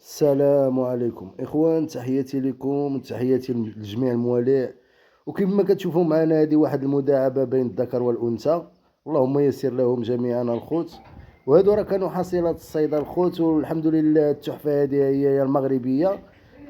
السلام عليكم اخوان، تحياتي لكم وتحياتي لجميع المواليع. وكما كتشوفوا معنا هذه واحد المداعبه بين الذكر والانثى، اللهم يسر لهم جميعا الخوت. وهادو راه كانوا حصيلات الصيد الخوت، والحمد لله التحفه هذه هي المغربيه،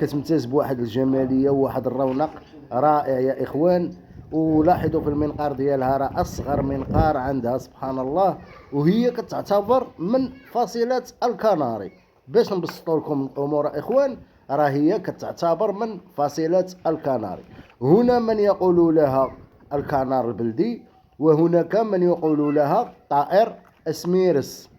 كتمتاز بواحد الجماليه وواحد الرونق رائع يا اخوان. ولاحظوا في المنقار ديالها راه اصغر منقار عندها سبحان الله، وهي كتعتبر من فصيله الكناري. باش نبسطوا لكم الامور اخوان، راه هي كتعتبر من فصيله الكناري. هنا من يقول لها الكنار البلدي، وهناك من يقول لها طائر بسميرس.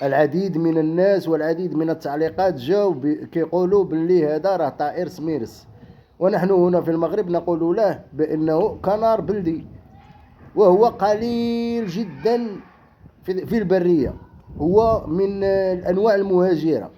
العديد من الناس والعديد من التعليقات جاوا كيقولوا باللي هذا راه طائر سميرس، ونحن هنا في المغرب نقول له بانه كنار بلدي، وهو قليل جدا في البريه. هو من الانواع المهاجره،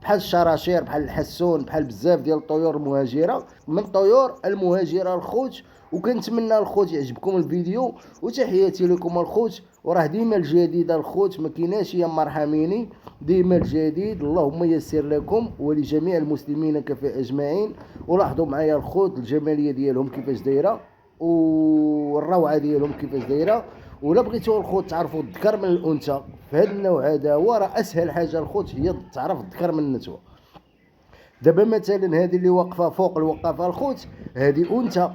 بحال الشراشير، بحال الحسون، بحال بزاف ديال الطيور المهاجره، من الطيور المهاجره الخوت. وكنتمنى الخوت يعجبكم الفيديو، وتحياتي لكم الخوت. وراه ديما الجديد الخوت، ما كيناش يا مرحميني، ديما الجديد. اللهم يسر لكم ولجميع المسلمين كفاء اجمعين. ولاحظوا معايا الخوت الجماليه ديالهم كيفاش دايره، والروعه ديالهم كيفاش دايره. ولا بغيتوا الخوت تعرفوا الذكر من الانثى في هذا النوع هذا، هو راه اسهل حاجه الخوت هي تعرف الذكر من النتوه. دابا مثلا هذه اللي واقفه فوق الوقافه الخوت، هذه انثى.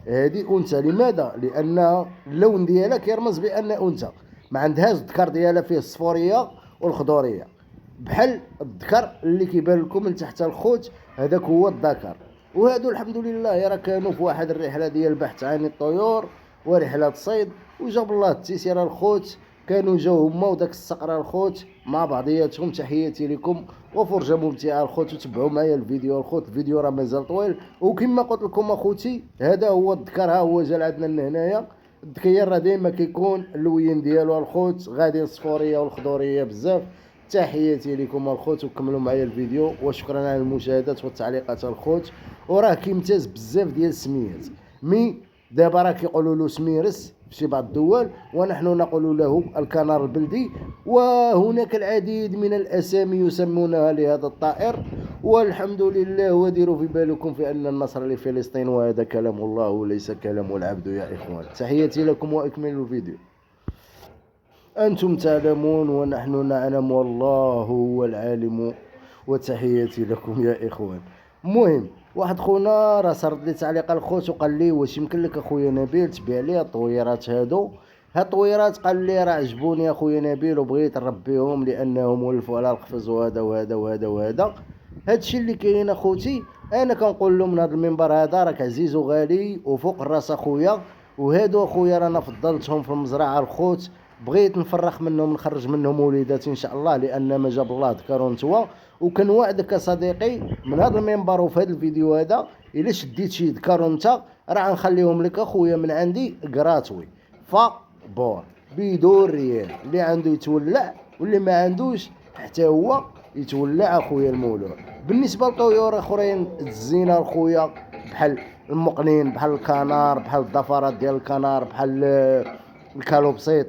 هذه انثى لماذا؟ لان اللون ديالها كيرمز بان انثى، ما عندهاش الذكر ديالها فيه الصفوريه والخضوريه بحال الذكر اللي كيبان لكم من تحت الخوت، هذاك هو الذكر. وهادو الحمد لله راه كانوا في واحد الرحله ديال البحث عن الطيور ورحله صيد، وجاب الله التيسير الخوت. كانوا جاو هما وداك الصقر الخوت مع بعضياتهم. تحياتي لكم وفرجه ممتعه الخوت، وتبعوا معايا الفيديو الخوت. الفيديو راه مازال طويل، وكما قلت لكم اخوتي هذا هو الذكر. ها هو جا عندنا لهنايا. الذكير راه ديما كيكون اللوين ديالو الخوت غادي الصفوريه والخضوريه بزاف. تحياتي لكم الخوت، وكملوا معايا الفيديو، وشكرا على المشاهدات والتعليقات الخوت. وراه كيمتاز بزاف ديال السميات. دابا راه كيقولوا له سميرس في شي بعض الدول، ونحن نقول له الكنار البلدي. وهناك العديد من الاسامي يسمونها لهذا الطائر، والحمد لله. وديروا في بالكم في ان النصر لفلسطين، وهذا كلام الله وليس كلام العبد يا اخوان. تحياتي لكم واكملوا الفيديو. أنتم تعلمون ونحن نعلم، والله هو العالم. وتحياتي لكم يا إخوان. مهم واحد خونا راه سرد لي تعليق الخوت، وقال لي واش يمكن لك اخويا نبيل تبيع لي الطويرات هادو. هاد الطويرات قال لي راه عجبوني اخويا نبيل، وبغيت نربيهم لانهم ولفوا على القفز، وهذا وهذا وهذا وهذا. هادشي اللي كاين اخوتي. انا كنقول لهم من هذا المنبر هذا راك عزيز وغالي وفوق الراس اخويا. وهادو اخويا رانا فضلتهم في المزرعه الخوت، بغيت نفرخ منهم نخرج منهم وليدات ان شاء الله، لان ما جاب الله ذكر نتوى. وكنوعدك صديقي من هذا المنبر وفي هذا الفيديو هذا، الا شديت شي ذكر انت راه غنخليهم لك اخويا من عندي كراتوي فابور بدون ريال. اللي عنده يتولع، واللي ما عندوش حتى هو يتولع اخويا المولوع. بالنسبه لطيور اخرين الزينه اخويا، بحال المقنين، بحال الكنار، بحال الضفرات ديال الكنار، بحال الكالوبسيط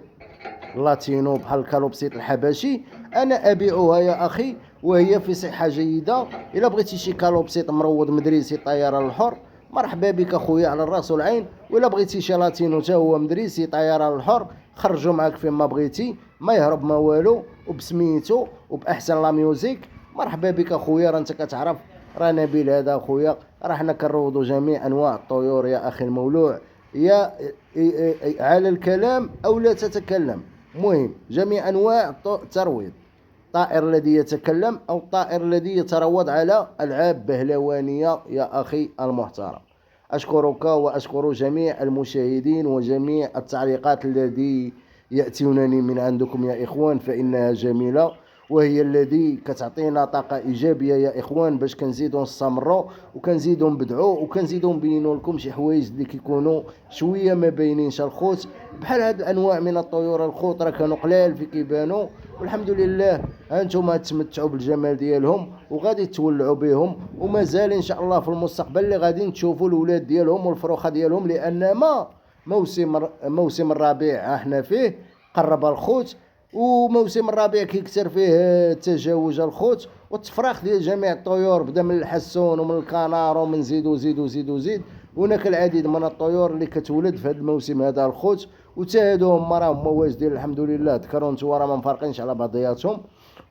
لاتينو، بحال الكالوبسيط الحبشي، انا ابيعها يا اخي وهي في صحه جيده. الا بغيتي شي كالوبسيط مروض مدريسي طياره الحر، مرحبا بك اخويا على الراس والعين. ولا بغيتي شي لاتينو حتى هو مدريسي طياره الحر، خرجوا معاك فين ما بغيتي، ما يهرب ما والو، وبسميتو وباحسن لا ميوزيك. مرحبا بك اخويا. راه انت كتعرف راه نبيل هذا اخويا، راه حنا كنروضوا جميع انواع الطيور يا اخي المولوع. يا على الكلام او لا تتكلم، مهم جميع انواع الترويض. الطائر الذي يتكلم او الطائر الذي يتروض على العاب بهلوانيه يا اخي المحترم. اشكرك واشكر جميع المشاهدين وجميع التعليقات التي ياتونني من عندكم يا اخوان، فانها جميله، وهي الذي كتعطينا طاقه ايجابيه يا اخوان، باش كنزيدوا نستمروا وكنزيدوا نبدعوا وكنزيدوا نبينوا لكم شي حوايج اللي كيكونوا شويه ما باينينش الخوت. بحال هاد الانواع من الطيور الخوت راه كانوا قلال في كيبانوا، والحمد لله هانتوما تمتعوا بالجمال ديالهم وغادي تولعوا بهم. ومازال ان شاء الله في المستقبل اللي غادي تشوفوا الاولاد ديالهم والفروخه ديالهم، لان ما موسم الربيع احنا فيه قرب الخوت، وموسم الربيع كيكثر فيه تجاوز الخوت. والتفراخ ديال جميع الطيور بدا من الحسون ومن الكنار ومن زيد. هناك العديد من الطيور اللي كتولد في هذا الموسم هذا الخوت، وتا هادو هما راهم واجدين الحمد لله. ذكروا نتوما راه ما مفارقينش على بعضياتهم،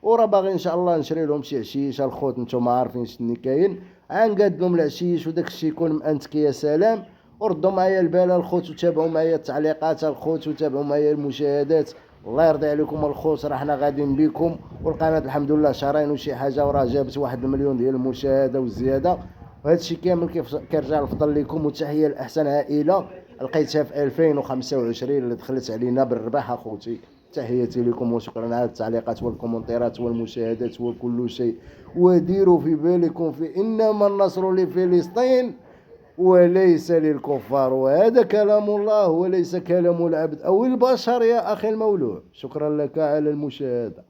وراه باغي ان شاء الله نشري لهم شي عشيش الخوت. نتوما عارفين شنو كاين، عنقاد لهم العشيش وداك الشيء يكون مأنتك يا سلام. وردوا معايا البال الخوت وتابعوا معايا التعليقات الخوت وتابعوا معايا المشاهدات. الله يرضي عليكم الخوت، راه حنا غاديين بكم. والقناه الحمد لله شهرين وشي حاجه وراه جابت 1 مليون ديال المشاهده والزياده، وهذا الشيء كامل كيرجع الفضل لكم. وتحيه لاحسن عائله لقيتها في 2025 اللي دخلت علينا بالرباح اخوتي. تحياتي لكم وشكرا على التعليقات والكومنتيرات والمشاهدات وكل شيء. وديروا في بالكم في انما النصر لفلسطين وليس للكفار، وهذا كلام الله وليس كلام العبد أو البشر يا أخي المولوع. شكرا لك على المشاهدة.